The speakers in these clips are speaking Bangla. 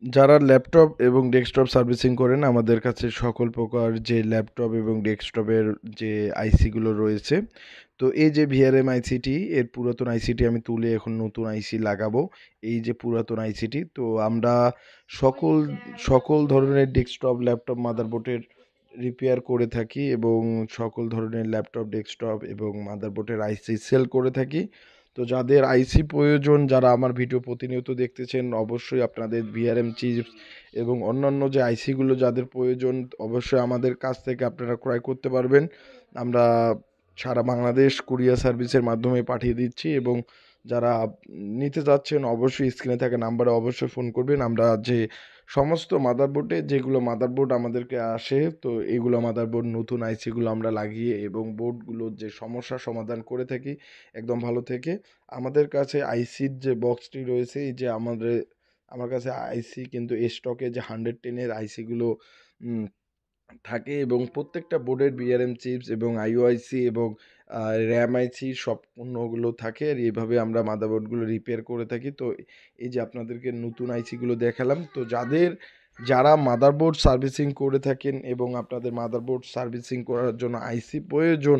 যারা ল্যাপটপ এবং ডেস্কটপ সার্ভিসিং করেন আমাদের কাছে সকল প্রকার যে ল্যাপটপ এবং ডেস্কটপের যে আইসিগুলো রয়েছে, তো এই যে ভিআরএম আইসিটি এর পুরাতন আইসিটি আমি তুলে এখন নতুন আইসি লাগাবো। এই যে পুরাতন আইসিটি, তো আমরা সকল সকল ধরনের ডেস্কটপ ল্যাপটপ মাদারবোর্ডের রিপেয়ার করে থাকি এবং সকল ধরনের ল্যাপটপ ডেস্কটপ এবং মাদারবোর্ডের আইসি সেল করে থাকি। তো যাদের আইসি প্রয়োজন, যারা আমার ভিডিও প্রতিনিয়ত দেখতেছেন, অবশ্যই আপনাদের ভিআরএম চিপস এবং অন্যান্য যে আইসিগুলো যাদের প্রয়োজন, অবশ্যই আমাদের কাছ থেকে আপনারা ক্রয় করতে পারবেন। আমরা সারা বাংলাদেশ কুরিয়ার সার্ভিসের মাধ্যমে পাঠিয়ে দিচ্ছি এবং যারা নিতে চাচ্ছেন অবশ্যই স্ক্রিনে থাকা নাম্বারে অবশ্যই ফোন করবেন। আমরা যে সমস্ত মাদারবোর্ডে যেগুলো মাদারবোর্ড আমাদেরকে আসে, তো এইগুলো মাদারবোর্ড নতুন আইসিগুলো আমরা লাগিয়ে এবং বোর্ডগুলোর যে সমস্যার সমাধান করে থাকি একদম ভালো থেকে। আমাদের কাছে আইসির যে বক্সটি রয়েছে, এই যে আমার কাছে আইসি কিন্তু স্টকে যে 110-এর আইসিগুলো থাকে এবং প্রত্যেকটা বোর্ডের বিআরএম চিপস এবং আইওআইসি এবং র্যাম আইসি সম্পূর্ণগুলো থাকে। আর এইভাবে আমরা মাদারবোর্ডগুলো রিপেয়ার করে থাকি। তো এই যে আপনাদেরকে নতুন আইসিগুলো দেখালাম। তো যারা মাদারবোর্ড সার্ভিসিং করে থাকেন এবং আপনাদের মাদারবোর্ড সার্ভিসিং করার জন্য আইসি প্রয়োজন,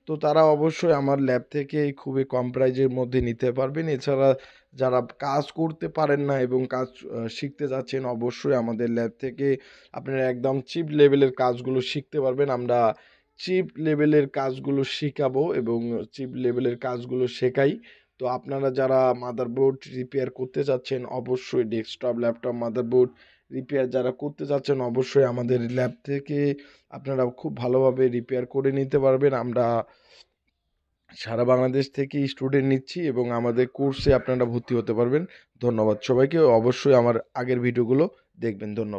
তো তারা অবশ্যই আমার ল্যাব থেকে খুবই কম প্রাইজের মধ্যে নিতে পারবেন। এছাড়া যারা কাজ করতে পারেন না এবং কাজ শিখতে যাচ্ছেন, অবশ্যই আমাদের ল্যাব থেকে আপনারা একদম চিপ লেভেলের কাজগুলো শিখতে পারবেন। আমরা চিপ লেভেলের কাজগুলো শিখাবো এবং চিপ লেভেলের কাজগুলো শেখাই। তো আপনারা যারা মাদারবোর্ড রিপেয়ার করতে চাচ্ছেন, অবশ্যই ডেস্কটপ ল্যাপটপ মাদারবোর্ড রিপেয়ার যারা করতে চাচ্ছেন, অবশ্যই আমাদের ল্যাব থেকে আপনারা খুব ভালোভাবে রিপেয়ার করে নিতে পারবেন। আমরা সারা বাংলাদেশ থেকে স্টুডেন্ট নিচ্ছি এবং আমাদের কোর্সে আপনারা ভর্তি হতে পারবেন। ধন্যবাদ সবাইকে। অবশ্যই আমার আগের ভিডিওগুলো দেখবেন। ধন্যবাদ।